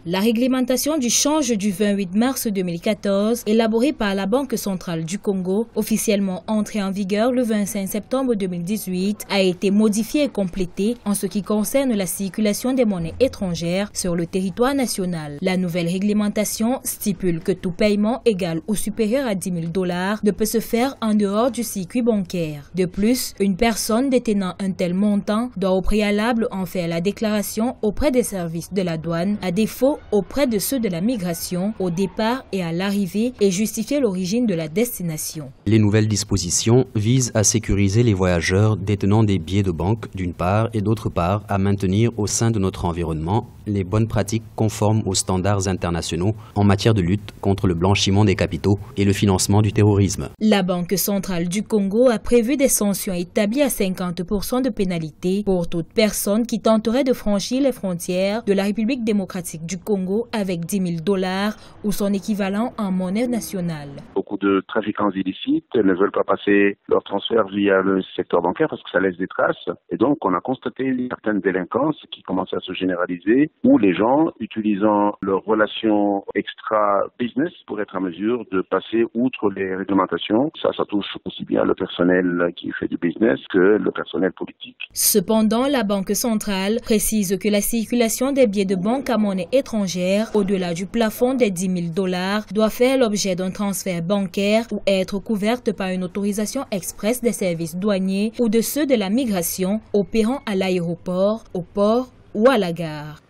La réglementation du change du 28 mars 2014, élaborée par la Banque centrale du Congo, officiellement entrée en vigueur le 25 septembre 2018, a été modifiée et complétée en ce qui concerne la circulation des monnaies étrangères sur le territoire national. La nouvelle réglementation stipule que tout paiement égal ou supérieur à 10 000 $ ne peut se faire en dehors du circuit bancaire. De plus, une personne détenant un tel montant doit au préalable en faire la déclaration auprès des services de la douane, à défaut auprès de ceux de la migration, au départ et à l'arrivée, et justifier l'origine de la destination. Les nouvelles dispositions visent à sécuriser les voyageurs détenant des billets de banque d'une part et d'autre part à maintenir au sein de notre environnement les bonnes pratiques conformes aux standards internationaux en matière de lutte contre le blanchiment des capitaux et le financement du terrorisme. La Banque centrale du Congo a prévu des sanctions établies à 50% de pénalité pour toute personne qui tenterait de franchir les frontières de la République démocratique du Congo avec 10 000 $ ou son équivalent en monnaie nationale. Beaucoup de trafiquants illicites ne veulent pas passer leur transfert via le secteur bancaire parce que ça laisse des traces. Et donc, on a constaté certaines délinquances qui commencent à se généraliser où les gens, utilisant leurs relations extra-business pour être en mesure de passer outre les réglementations. Ça touche aussi bien le personnel qui fait du business que le personnel politique. Cependant, la Banque centrale précise que la circulation des billets de banque à monnaie étrangère, au-delà du plafond des 10 000 $ doit faire l'objet d'un transfert bancaire ou être couverte par une autorisation express des services douaniers ou de ceux de la migration opérant à l'aéroport, au port ou à la gare.